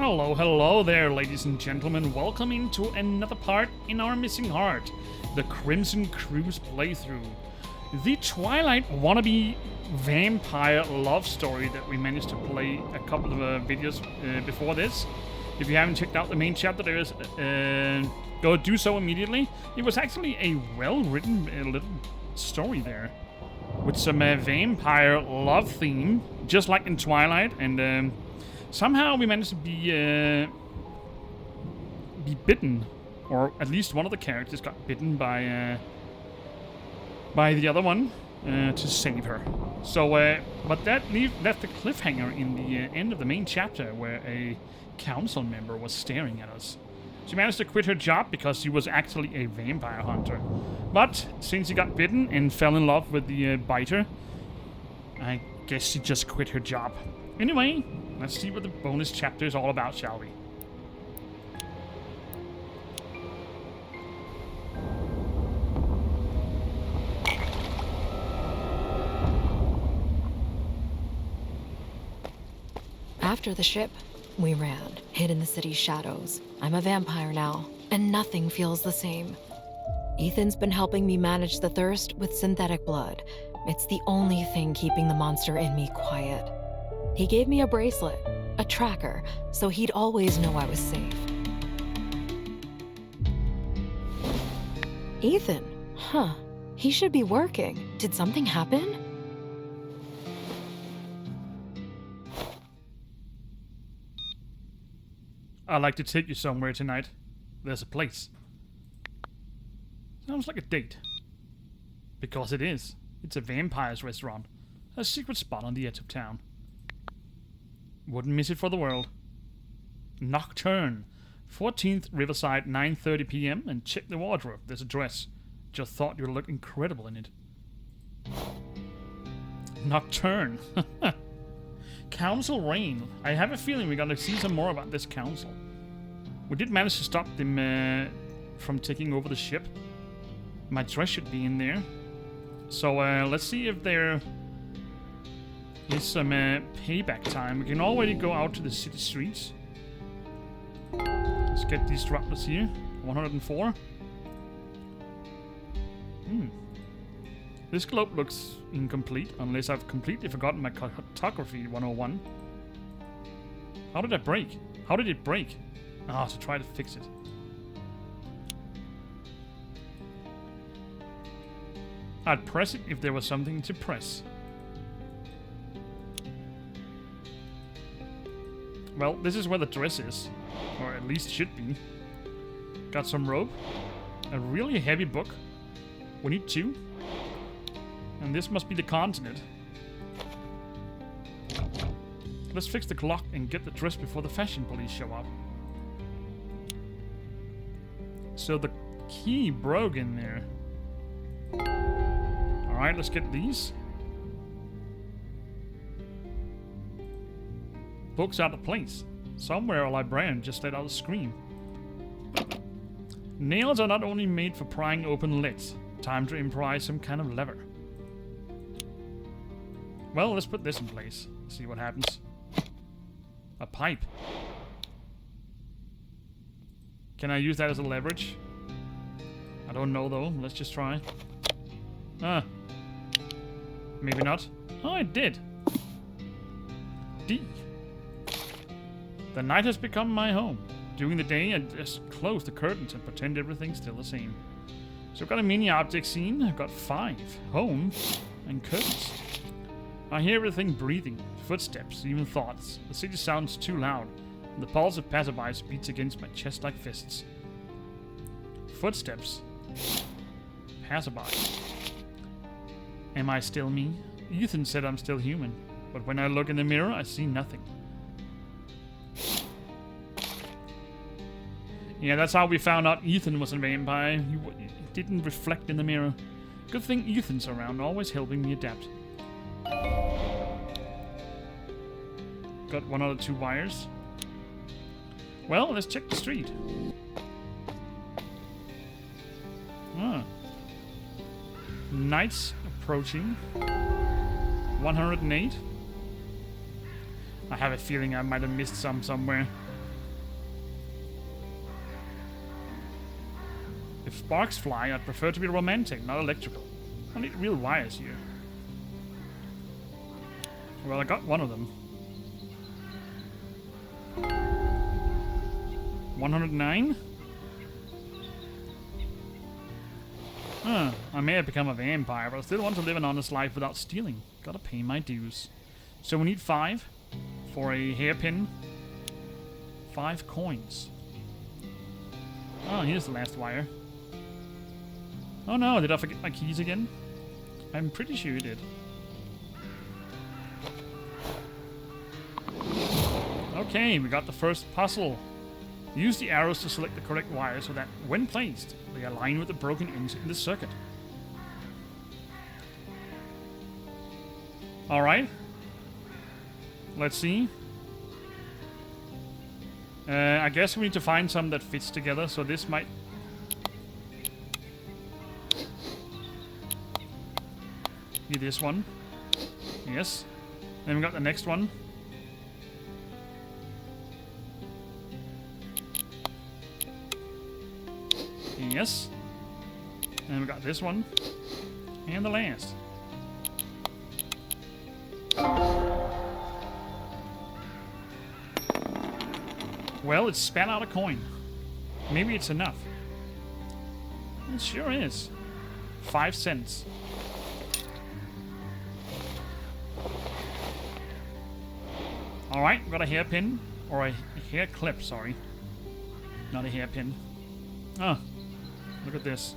Hello, hello there, ladies and gentlemen. Welcome into another part in our Missing Heart, the Crimson Cruise playthrough. The Twilight wannabe vampire love story that we managed to play a couple of videos before this. If you haven't checked out the main chapter, there is go do so immediately. It was actually a well-written little story there, with some vampire love theme, just like in Twilight, and somehow we managed to be bitten, or at least one of the characters got bitten by the other one to save her. So, but that left a cliffhanger in the end of the main chapter, where a council member was staring at us. She managed to quit her job because she was actually a vampire hunter. But since she got bitten and fell in love with the biter, I guess she just quit her job. Anyway, let's see what the bonus chapter is all about, shall we? After the ship, we ran, hid in the city's shadows. I'm a vampire now, and nothing feels the same. Ethan's been helping me manage the thirst with synthetic blood. It's the only thing keeping the monster in me quiet. He gave me a bracelet, a tracker, so he'd always know I was safe. Ethan? Huh. He should be working. Did something happen? I'd like to take you somewhere tonight. There's a place. Sounds like a date. Because it is. It's a vampire's restaurant. A secret spot on the edge of town. Wouldn't miss it for the world. Nocturne. 14th Riverside, 9:30 p.m. and check the wardrobe. There's a dress. Just thought you'd look incredible in it. Nocturne. Council Reign. I have a feeling we're gonna see some more about this council. We did manage to stop them from taking over the ship. My dress should be in there. So let's see if there is some payback time. We can already go out to the city streets. Let's get these droplets here. 104. This globe looks incomplete, unless I've completely forgotten my cartography 101. How did I break? How did it break? Ah, to try to fix it. I'd press it if there was something to press. Well, this is where the dress is. Or at least should be. Got some rope. A really heavy book. We need two. And this must be the continent. Let's fix the clock and get the dress before the fashion police show up. So the key broke in there. Alright, let's get these. Book's out of place. Somewhere a librarian just let out a scream. Nails are not only made for prying open lids. Time to improvise some kind of lever. Well, let's put this in place. See what happens. A pipe. Can I use that as a leverage? I don't know though. Let's just try. Maybe not. Oh, it did. D. The night has become my home. During the day, I just close the curtains and pretend everything's still the same. So I've got a mini object scene. I've got 5. Home and curtains. I hear everything breathing, footsteps, even thoughts. The city sounds too loud, and the pulse of passerbys beats against my chest like fists. Footsteps. Passerby. Am I still me? Ethan said I'm still human, but when I look in the mirror, I see nothing. Yeah, that's how we found out Ethan was a vampire. He didn't reflect in the mirror. Good thing Ethan's around, always helping me adapt. Got 1 out of 2 wires. Well, let's check the street. Night's approaching. 108. I have a feeling I might have missed some somewhere. sparks fly, I'd prefer to be romantic, not electrical. I need real wires here. Well, I got one of them. 109? I may have become a vampire, but I still want to live an honest life without stealing. Gotta pay my dues. So we need 5 for a hairpin. 5 coins. Oh, here's the last wire. Oh no, did I forget my keys again? I'm pretty sure you did. Okay, we got the first puzzle. Use the arrows to select the correct wire so that, when placed, they align with the broken ends in the circuit. Alright. Let's see. I guess we need to find some that fits together, so this might... be this one. Yes. Then we got the next one. Yes. And we got this one. And the last. Well, it spat out a coin. Maybe it's enough. It sure is. 5 cents. Alright, we got a hairpin. Or a hair clip, sorry. Not a hairpin. Oh, look at this.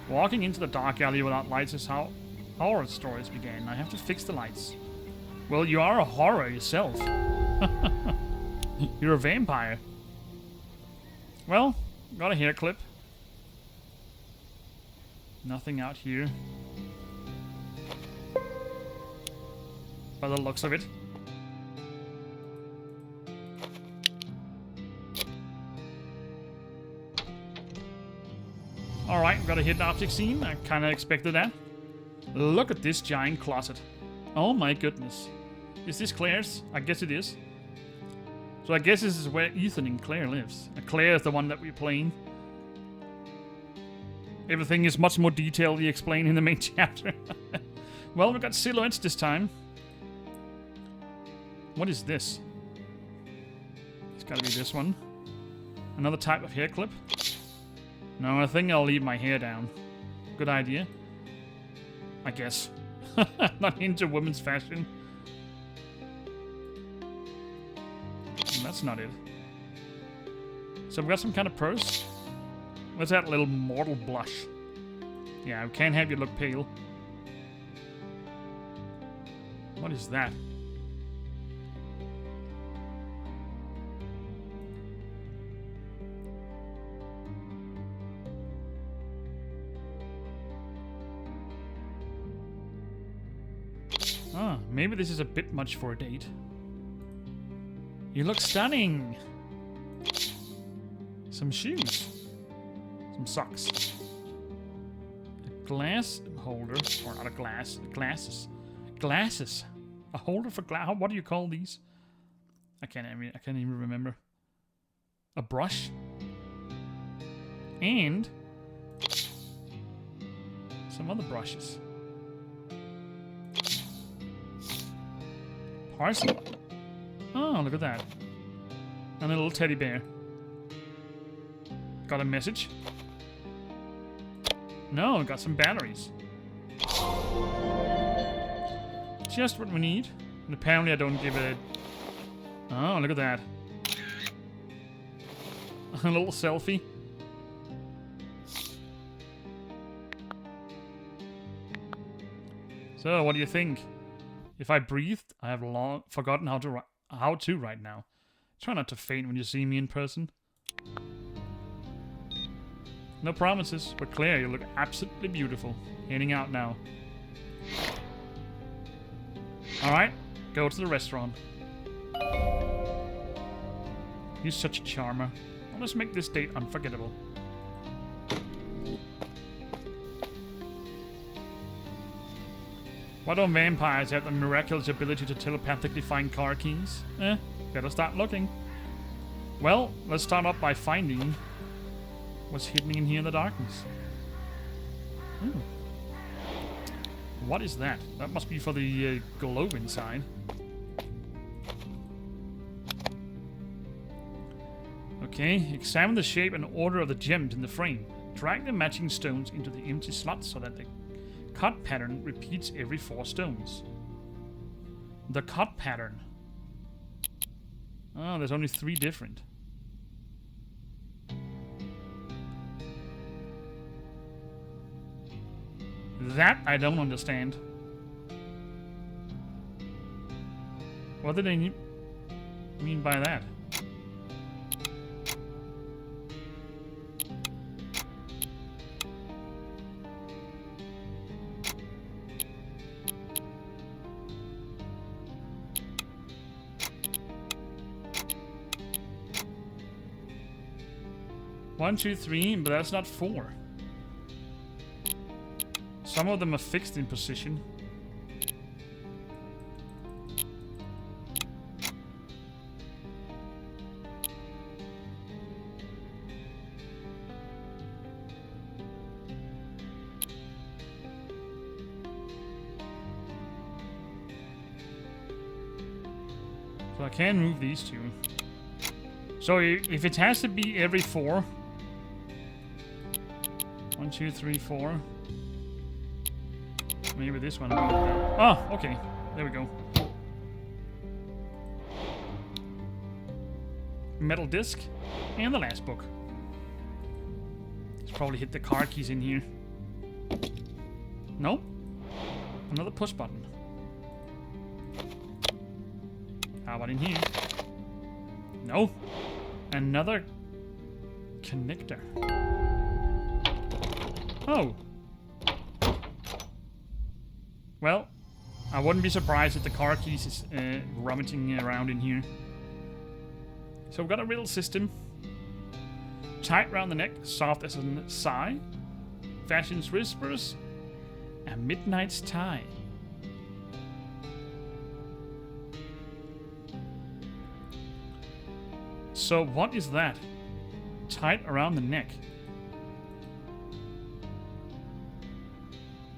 Walking into the dark alley without lights is how horror stories began. I have to fix the lights. Well, you are a horror yourself. You're a vampire. Well, got a hair clip. Nothing out here. By the looks of it. Alright, got a hidden object scene. I kinda expected that. Look at this giant closet. Oh my goodness. Is this Claire's? I guess it is. So I guess this is where Ethan and Claire lives. Claire is the one that we're playing. Everything is much more detailedly explained in the main chapter. Well, we got silhouettes this time. What is this? It's gotta be this one. Another type of hair clip. No, I think I'll leave my hair down. Good idea. I guess. Not into women's fashion. That's not it. So we got some kind of purse. What's that little mortal blush? Yeah, I can't have you look pale. What is that? Ah, maybe this is a bit much for a date. You look stunning! Some shoes. Some socks. A glass holder. Or not a glass. Glasses. Glasses. A holder for glass. What do you call these? I can't even remember. A brush. And some other brushes. Parcel. Oh, look at that. And a little teddy bear. Got a message? No, got some batteries. Just what we need. And apparently I don't give it a... Oh, look at that. A little selfie. So, what do you think? If I breathed, I have long forgotten how to right now. Try not to faint when you see me in person. No promises, but Claire, you look absolutely beautiful. Heading out now. Alright, go to the restaurant. You're such a charmer. Well, let's make this date unforgettable. Why don't vampires have the miraculous ability to telepathically find car keys? Better start looking. Well, let's start off by finding What's hidden in here in the darkness? Hmm. What is that? That must be for the globe inside. Okay, examine the shape and order of the gems in the frame. Drag the matching stones into the empty slots so that the cut pattern repeats every 4 stones. The cut pattern. Oh, there's only 3 different. That I don't understand. What did they mean by that? One, 2, 3, but that's not 4. Some of them are fixed in position. So I can move these 2. So if it has to be every 4. 1, 2, 3, 4. Maybe this one. Oh, okay. There we go. Metal disc. And the last book. Let's probably hit the car keys in here. Nope. Another push button. How about in here? No. Another connector. Oh. Well, I wouldn't be surprised if the car keys is rummaging around in here. So we've got a riddle system. Tight round the neck, soft as a sigh. Fashion's whispers. A midnight's tie. So what is that? Tight around the neck.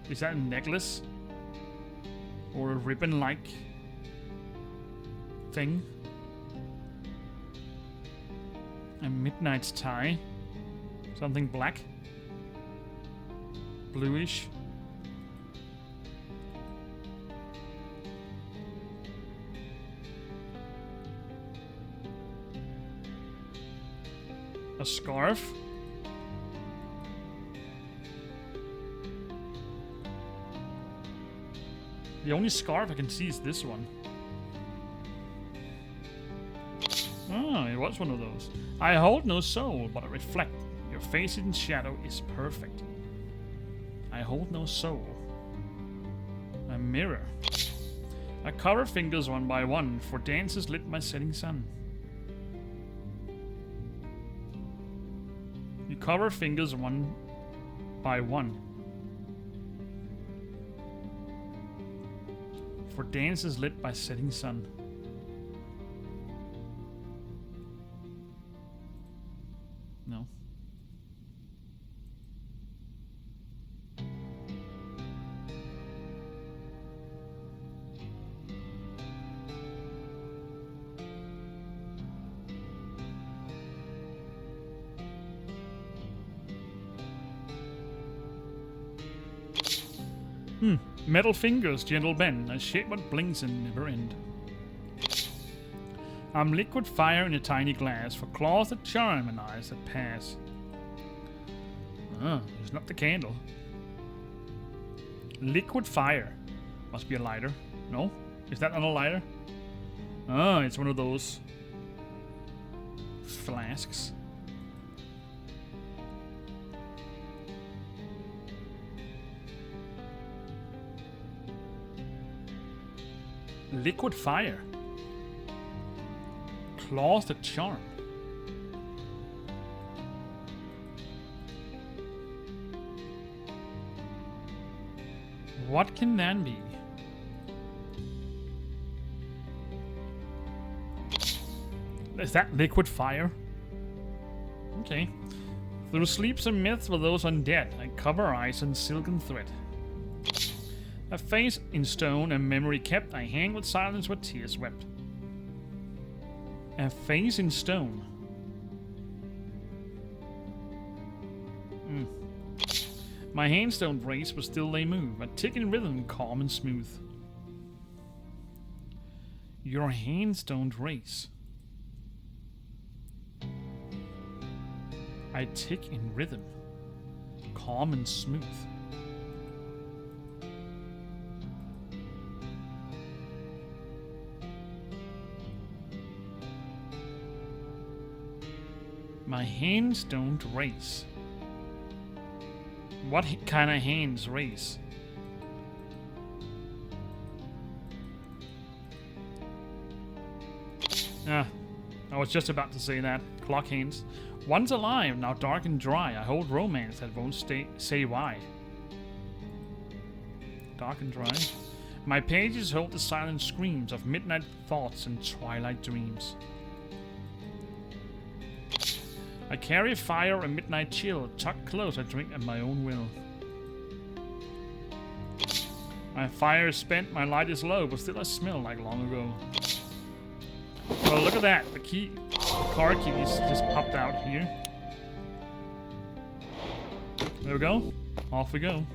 Is that a necklace? Or a ribbon-like thing? A midnight's tie? Something black? Bluish? A scarf? The only scarf I can see is this one. Ah, it was one of those. I hold no soul, but I reflect. Your face in shadow is perfect. I hold no soul. A mirror. I cover fingers one by one, for dances lit my setting sun. You cover fingers one by one. For dances lit by setting sun. No. Metal fingers, gentle bend, a shape what blinks and never end. I'm liquid fire in a tiny glass, for claws that charm and eyes that pass. Ah, it's not the candle. Liquid fire. Must be a lighter. No? Is that not a lighter? Ah, it's one of those flasks. Liquid fire. Claws that charm. What can that be? Is that liquid fire? Okay. Through sleeps and myths for those undead, I cover eyes in silken thread. A face in stone and memory kept, I hang with silence where tears wept. A face in stone. My hands don't race, but still they move. A tick in rhythm, calm and smooth. Your hands don't race. I tick in rhythm, calm and smooth. My hands don't race. What kind of hands race? Ah, I was just about to say that. Clock hands. Once alive, now dark and dry. I hold romance that won't say why. Dark and dry. My pages hold the silent screams of midnight thoughts and twilight dreams. I carry fire and midnight chill. Tucked close, I drink at my own will. My fire is spent, my light is low, but still I smell like long ago. Well, look at that. The car keys just popped out here. There we go. Off we go.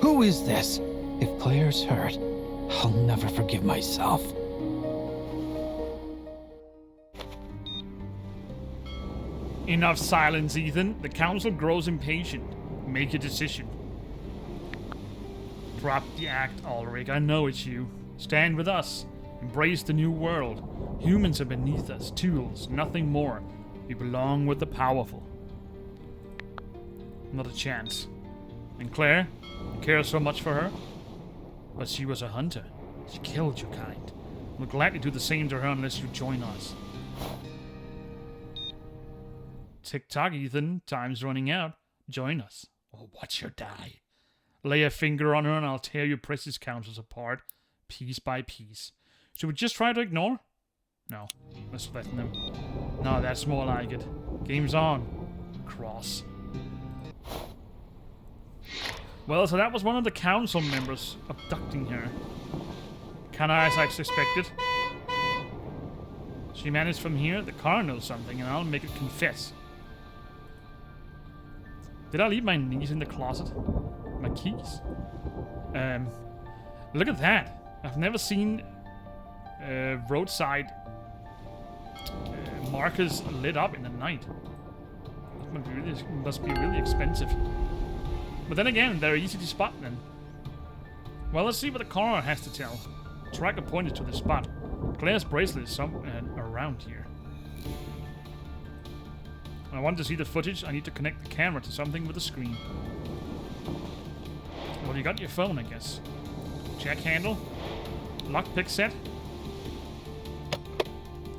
Who is this? If players hurt, I'll never forgive myself. Enough silence, Ethan. The council grows impatient. Make a decision. Drop the act, Ulrich. I know it's you. Stand with us. Embrace the new world. Humans are beneath us. Tools, nothing more. We belong with the powerful. Not a chance. And Claire? You care so much for her? But she was a hunter. She killed your kind. We'll gladly do the same to her unless you join us. Tick-tock, Ethan. Time's running out. Join us. Or watch her die. Lay a finger on her and I'll tear your precious councils apart, piece by piece. Should we just try to ignore? No. Let's let them. No, that's more like it. Game's on. Cross. Well, so that was one of the council members abducting her. Kinda as I expected. She managed from here. The car knows something, and I'll make it confess. Did I leave my keys in the closet? My keys? Look at that. I've never seen roadside markers lit up in the night. It must be really expensive. But then again, they're easy to spot then. Well, let's see what the coroner has to tell. Tracker pointed to the spot. Claire's bracelet is somewhere around here. When I want to see the footage, I need to connect the camera to something with the screen. Well, you got your phone, I guess. Jack handle. Lockpick set.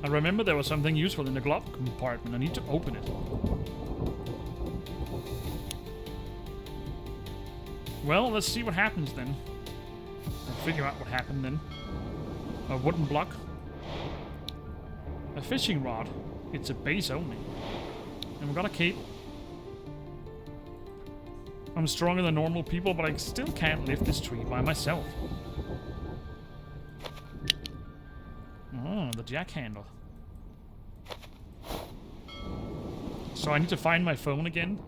I remember there was something useful in the glove compartment. I need to open it. Well, let's see what happens then. I'll figure out what happened then. A wooden block. A fishing rod. It's a base only. And we got a cape. I'm stronger than normal people, but I still can't lift this tree by myself. Oh, the jack handle. So I need to find my phone again.